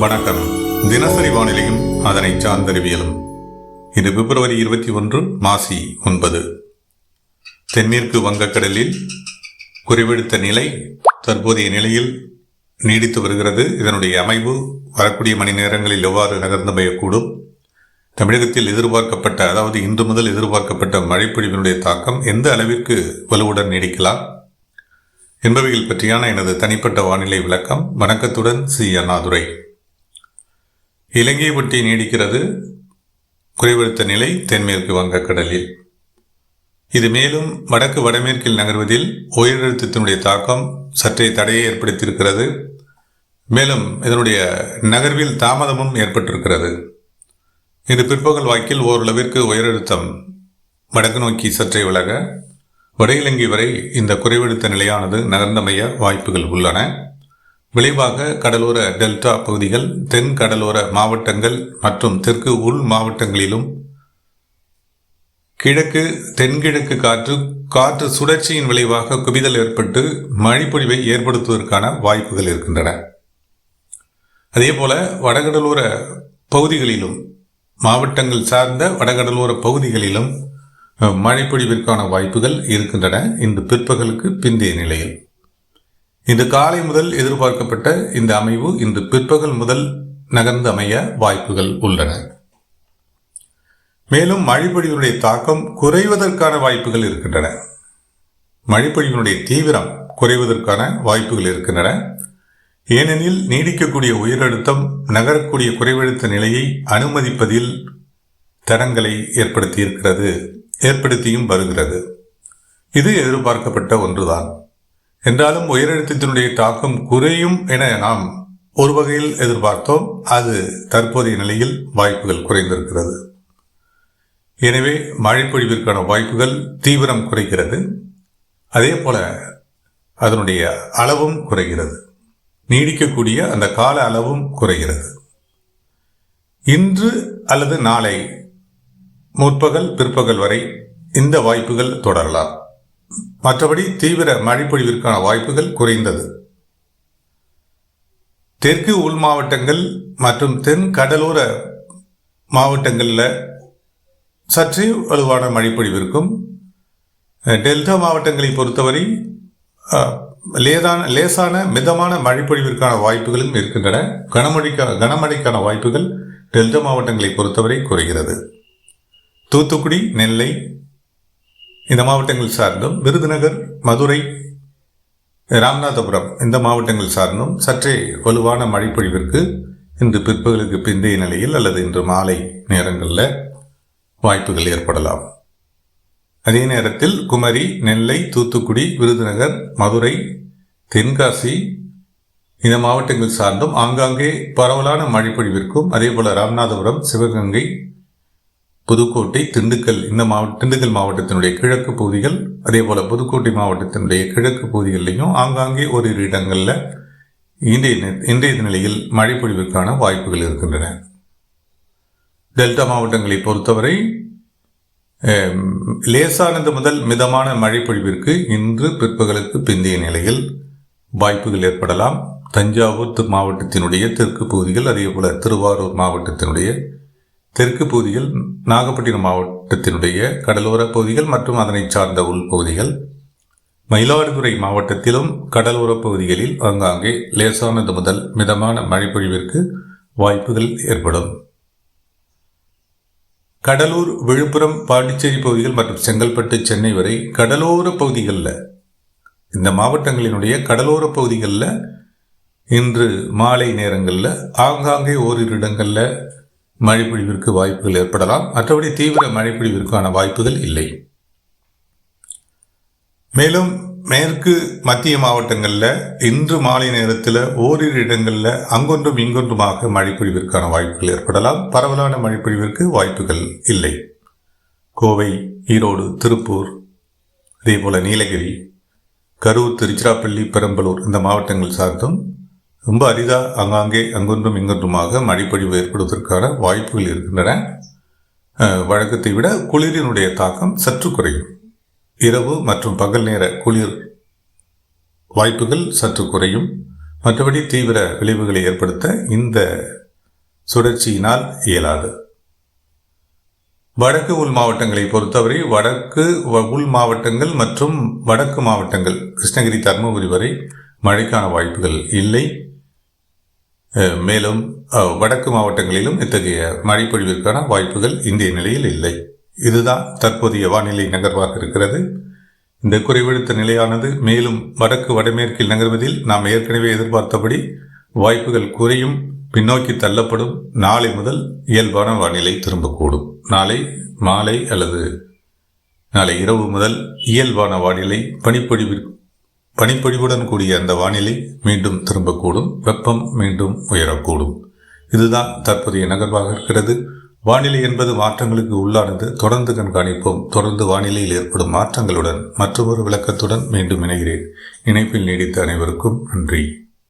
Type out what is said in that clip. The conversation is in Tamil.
வணக்கம். தினசரி வானிலையும் அதனை சார்ந்தறிவியலும். இது பிப்ரவரி 21 மாசி 9. தென்மேற்கு வங்கக்கடலில் குறைவெடுத்த நிலை தற்போதைய நிலையில் நீடித்து வருகிறது. இதனுடைய அமைவு வரக்கூடிய மணி நேரங்களில் எவ்வாறு நகர்ந்து பெய்யக்கூடும், தமிழகத்தில் எதிர்பார்க்கப்பட்ட, அதாவது இன்று முதல் எதிர்பார்க்கப்பட்ட மழைப்பொழிவினுடைய தாக்கம் எந்த அளவிற்கு வலுவுடன் நீடிக்கலாம் என்பவைகள் பற்றியான எனது தனிப்பட்ட வானிலை விளக்கம். வணக்கத்துடன் சி. அண்ணாதுரை. இலங்கையை ஒட்டி நீடிக்கிறது குறைவெடுத்த நிலை தென்மேற்கு வங்கக்கடலில். இது மேலும் வடக்கு வடமேற்கில் நகர்வதில் உயரழுத்தத்தினுடைய தாக்கம் சற்றே தடையை ஏற்படுத்தியிருக்கிறது. மேலும் இதனுடைய நகர்வில் தாமதமும் ஏற்பட்டிருக்கிறது. இது பிற்பகல் வாக்கில் ஓரளவிற்கு உயரழுத்தம் வடக்கு நோக்கி சற்றே விலக வட இலங்கை வரை இந்த குறைவெடுத்த நிலையானது நகர்ந்தமைய வாய்ப்புகள் உள்ளன. விளைவாக கடலோர டெல்டா பகுதிகள், தென் கடலோர மாவட்டங்கள் மற்றும் தெற்கு உள் மாவட்டங்களிலும் கிழக்கு தென்கிழக்கு காற்று சுழற்சியின் விளைவாக குவிதல் ஏற்பட்டு மழைப்பொழிவை ஏற்படுத்துவதற்கான வாய்ப்புகள் இருக்கின்றன. அதேபோல வடகடலோர பகுதிகளிலும், மாவட்டங்கள் சார்ந்த வடகடலோர பகுதிகளிலும் மழைப்பொழிவிற்கான வாய்ப்புகள் இருக்கின்றன. இந்த பிற்பகலுக்கு பிந்தைய நிலையில் இந்த காலை முதல் எதிர்பார்க்கப்பட்ட இந்த அமைவு இன்று பிற்பகல் முதல் நகர்ந்து அமைய வாய்ப்புகள் உள்ளன. மேலும் மழைப்பொழிவினுடைய தாக்கம் குறைவதற்கான வாய்ப்புகள் இருக்கின்றன. மழைப்பொழிவினுடைய தீவிரம் குறைவதற்கான வாய்ப்புகள் இருக்கின்றன. ஏனெனில் நீடிக்கக்கூடிய உயரழுத்தம் நகரக்கூடிய குறைவழுத்த நிலையை அனுமதிப்பதில் தடங்களை ஏற்படுத்தியும் வருகிறது. இது எதிர்பார்க்கப்பட்ட ஒன்றுதான். என்றாலும் உயரழுத்தத்தினுடைய தாக்கம் குறையும் என நாம் ஒரு வகையில் எதிர்பார்த்தோம். அது தற்போதைய நிலையில் வாய்ப்புகள் குறைந்திருக்கிறது. எனவே மழைப்பொழிவிற்கான வாய்ப்புகள் தீவிரம் குறைகிறது. அதே போல அதனுடைய அளவும் குறைகிறது. நீடிக்கக்கூடிய அந்த கால அளவும் குறைகிறது. இன்று அல்லது நாளை முற்பகல் பிற்பகல் வரை இந்த வாய்ப்புகள் தொடரலாம். மற்றபடி தீவிர மழைப்பொழிவிற்கான வாய்ப்புகள் குறைந்தது. தெற்கு உள் மாவட்டங்கள் மற்றும் தென் கடலோர மாவட்டங்களில் சற்றே வலுவான மழைப்பொழிவிற்கும், டெல்டா மாவட்டங்களை பொறுத்தவரை லேசான மிதமான மழைப்பொழிவிற்கான வாய்ப்புகளும் இருக்கின்றன. கனமழைக்கான வாய்ப்புகள் டெல்டா மாவட்டங்களை பொறுத்தவரை குறைகிறது. தூத்துக்குடி, நெல்லை இந்த மாவட்டங்கள் சார்ந்தும், விருதுநகர், மதுரை, ராமநாதபுரம் இந்த மாவட்டங்கள் சார்ந்தும் சற்றே வலுவான மழைப்பொழிவிற்கு இன்று பிற்பகலுக்கு பிந்தைய நிலையில் அல்லது இன்று மாலை நேரங்களில் வாய்ப்புகள் ஏற்படலாம். அதே நேரத்தில் குமரி, நெல்லை, தூத்துக்குடி, விருதுநகர், மதுரை, தென்காசி இந்த மாவட்டங்கள் சார்ந்தும் ஆங்காங்கே பரவலான மழைப்பொழிவிற்கும், அதே போல ராமநாதபுரம், சிவகங்கை, புதுக்கோட்டை, திண்டுக்கல் மாவட்டத்தினுடைய கிழக்கு பகுதிகள், அதே போல புதுக்கோட்டை மாவட்டத்தினுடைய கிழக்கு பகுதிகளிலையும் ஆங்காங்கே ஓரிரு இடங்களில் இன்றைய நிலையில் மழைப்பொழிவிற்கான வாய்ப்புகள் இருக்கின்றன. டெல்டா மாவட்டங்களை பொறுத்தவரை லேசானது முதல் மிதமான மழைப்பொழிவிற்கு இன்று பிற்பகலுக்கு பிந்தைய நிலையில் வாய்ப்புகள் ஏற்படலாம். தஞ்சாவூர் மாவட்டத்தினுடைய தெற்கு பகுதிகள், அதே போல திருவாரூர் மாவட்டத்தினுடைய தெற்கு பகுதிகள், நாகப்பட்டினம் மாவட்டத்தினுடைய கடலோர பகுதிகள் மற்றும் அதனை சார்ந்த உள்பகுதிகள், மயிலாடுதுறை மாவட்டத்திலும் கடலோர பகுதிகளில் ஆங்காங்கே லேசானது முதல் மிதமான மழைப்பொழிவிற்கு வாய்ப்புகள் ஏற்படும். கடலூர், விழுப்புரம், பாண்டிச்சேரி பகுதிகள் மற்றும் செங்கல்பட்டு, சென்னை வரை கடலோர பகுதிகளில், இந்த மாவட்டங்களினுடைய கடலோர பகுதிகளில் இன்று மாலை நேரங்களில் ஆங்காங்கே ஓரிரு இடங்களில் மழைப்பொழிவிற்கு வாய்ப்புகள் ஏற்படலாம். மற்றபடி தீவிர மழைப்பொழிவிற்கான வாய்ப்புகள் இல்லை. மேலும் மேற்கு மத்திய மாவட்டங்களில் இன்று மாலை நேரத்தில் ஓரிரு இடங்களில் அங்கொன்றும் இங்கொன்றுமாக மழைப்பொழிவிற்கான வாய்ப்புகள் ஏற்படலாம். பரவலான மழைப்பொழிவிற்கு வாய்ப்புகள் இல்லை. கோவை, ஈரோடு, திருப்பூர், அதே போல நீலகிரி, கரூர், திருச்சிராப்பள்ளி, பெரம்பலூர் இந்த மாவட்டங்கள் சார்ந்தும் ரொம்ப அரிதாக ஆங்காங்கே அங்கொன்றும் இங்கொன்றுமாக மழைப்பொழிவு ஏற்படுவதற்கான வாய்ப்புகள் இருக்கின்றன. வழக்கத்தை விட குளிரினுடைய தாக்கம் சற்று குறையும். இரவு மற்றும் பகல் நேர குளிர் வாய்ப்புகள் சற்று குறையும். மற்றபடி தீவிர விளைவுகளை ஏற்படுத்த இந்த சுழற்சியினால் இயலாது. வடக்கு உள் மாவட்டங்களை பொறுத்தவரை வடக்கு உள் மாவட்டங்கள் மற்றும் வடக்கு மாவட்டங்கள் கிருஷ்ணகிரி தருமபுரி வரை மழைக்கான வாய்ப்புகள் இல்லை. மேலும் வடக்கு மாவட்டங்களிலும் இத்தகைய மழைப்பொழிவிற்கான வாய்ப்புகள் இன்றைய நிலையில் இல்லை. இதுதான் தற்போதைய வானிலை நகர்வாக இருக்கிறது. இந்த குறைவழுத்த நிலையானது மேலும் வடக்கு வடமேற்கில் நகர்வதில் நாம் ஏற்கனவே எதிர்பார்த்தபடி வாய்ப்புகள் குறையும், பின்னோக்கி தள்ளப்படும். நாளை முதல் இயல்பான வானிலை திரும்பக்கூடும். நாளை மாலை அல்லது நாளை இரவு முதல் இயல்பான வானிலை பனிப்பொழிவுடன் கூடிய அந்த வானிலை மீண்டும் திரும்பக்கூடும். வெப்பம் மீண்டும் உயரக்கூடும். இதுதான் தற்போதைய நகர்வாக இருக்கிறது. வானிலை என்பது மாற்றங்களுக்கு உள்ளானது. தொடர்ந்து கண்காணிப்போம். தொடர்ந்து வானிலையில் ஏற்படும் மாற்றங்களுடன் மற்றொரு விளக்கத்துடன் மீண்டும் இணைகிறேன். இணைப்பில் நீடித்த அனைவருக்கும் நன்றி.